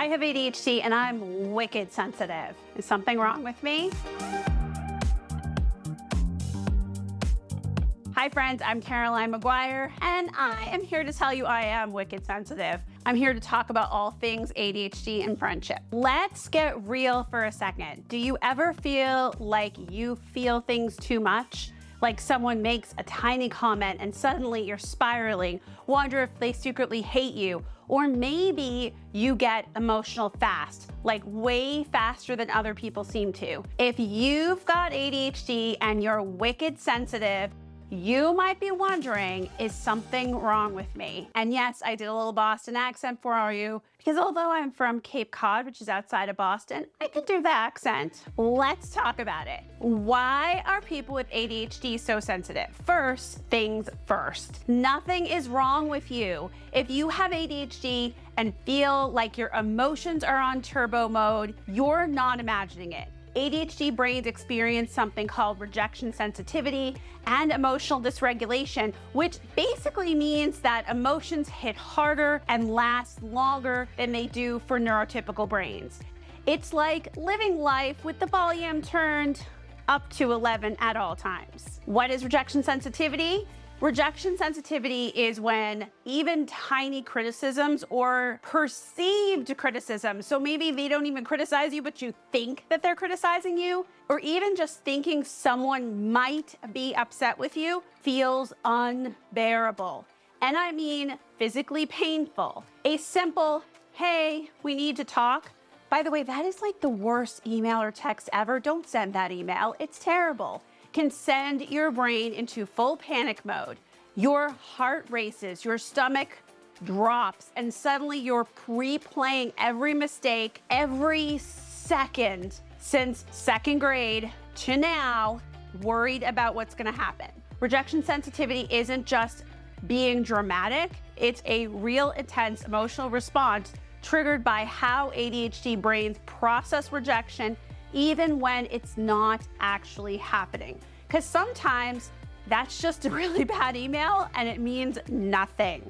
I have ADHD and I'm wicked sensitive. Is something wrong with me? Hi friends, I'm Caroline Maguire, and I am here to tell you I am wicked sensitive. I'm here to talk about all things ADHD and friendship. Let's get real for a second. Do you ever feel like you feel things too much? Like someone makes a tiny comment and suddenly you're spiraling, wonder if they secretly hate you, or maybe you get emotional fast, like way faster than other people seem to. If you've got ADHD and you're wicked sensitive, you might be wondering, is something wrong with me? And yes, I did a little Boston accent for you, because although I'm from Cape Cod, which is outside of Boston, I can do the accent. Let's talk about it. Why are people with ADHD so sensitive? First things first. Nothing is wrong with you. If you have ADHD and feel like your emotions are on turbo mode, you're not imagining it. ADHD brains experience something called rejection sensitivity and emotional dysregulation, which basically means that emotions hit harder and last longer than they do for neurotypical brains. It's like living life with the volume turned up to 11 at all times. What is rejection sensitivity? Rejection sensitivity is when even tiny criticisms or perceived criticism, so maybe they don't even criticize you, but you think that they're criticizing you, or even just thinking someone might be upset with you, feels unbearable. And I mean physically painful. A simple, hey, we need to talk. By the way, that is like the worst email or text ever. Don't send that email. It's terrible. Can send your brain into full panic mode. Your heart races, your stomach drops, and suddenly you're pre-playing every mistake, every second since second grade to now, worried about what's gonna happen. Rejection sensitivity isn't just being dramatic, it's a real intense emotional response triggered by how ADHD brains process rejection even when it's not actually happening. Because sometimes that's just a really bad email and it means nothing.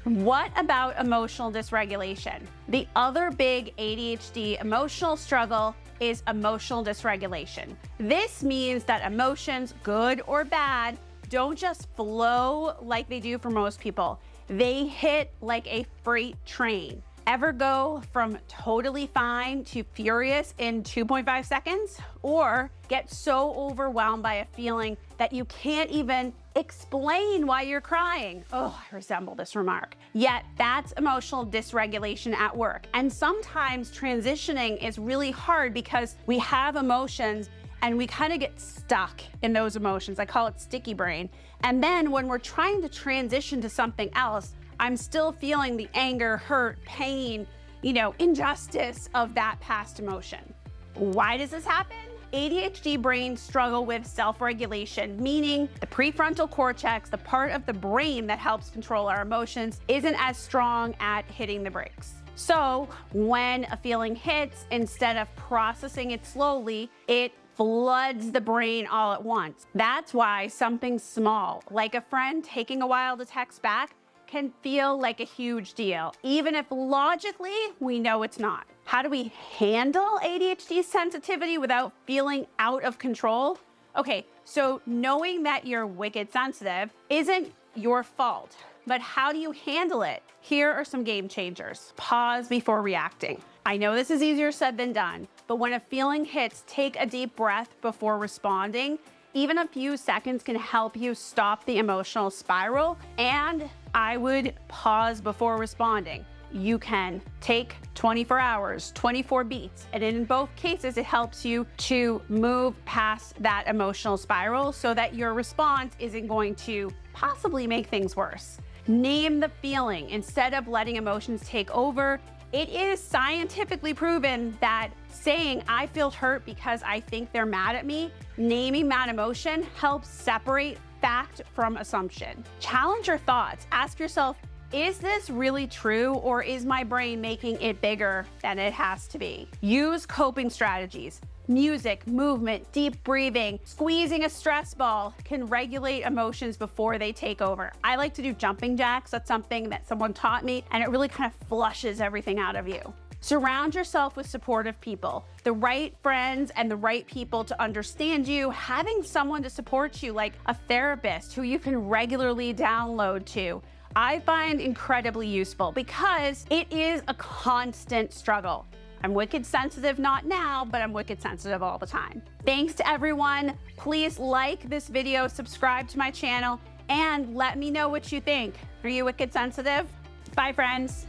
What about emotional dysregulation? The other big ADHD emotional struggle is emotional dysregulation. This means that emotions, good or bad, don't just flow like they do for most people. They hit like a freight train. Ever go from totally fine to furious in 2.5 seconds? Or get so overwhelmed by a feeling that you can't even explain why you're crying? Oh, I resemble this remark. Yet that's emotional dysregulation at work. And sometimes transitioning is really hard because we have emotions and we kind of get stuck in those emotions. I call it sticky brain. And then when we're trying to transition to something else, I'm still feeling the anger, hurt, pain, injustice of that past emotion. Why does this happen? ADHD brains struggle with self-regulation, meaning the prefrontal cortex, the part of the brain that helps control our emotions, isn't as strong at hitting the brakes. So when a feeling hits, instead of processing it slowly, it floods the brain all at once. That's why something small, like a friend taking a while to text back, can feel like a huge deal, even if logically we know it's not. How do we handle ADHD sensitivity without feeling out of control? Okay, so knowing that you're wicked sensitive isn't your fault, but how do you handle it? Here are some game changers. Pause before reacting. I know this is easier said than done, but when a feeling hits, take a deep breath before responding. Even a few seconds can help you stop the emotional spiral, and I would pause before responding. You can take 24 hours, 24 beats, and in both cases, it helps you to move past that emotional spiral so that your response isn't going to possibly make things worse. Name the feeling instead of letting emotions take over. It is scientifically proven that saying I feel hurt because I think they're mad at me, naming that emotion helps separate fact from assumption. Challenge your thoughts. Ask yourself, is this really true, or is my brain making it bigger than it has to be? Use coping strategies. Music, movement, deep breathing, squeezing a stress ball can regulate emotions before they take over. I like to do jumping jacks. That's something that someone taught me, and it really kind of flushes everything out of you. Surround yourself with supportive people, the right friends and the right people to understand you, having someone to support you like a therapist who you can regularly download to. I find incredibly useful because it is a constant struggle. I'm wicked sensitive, not now, but I'm wicked sensitive all the time. Thanks to everyone. Please like this video, subscribe to my channel, and let me know what you think. Are you wicked sensitive? Bye, friends.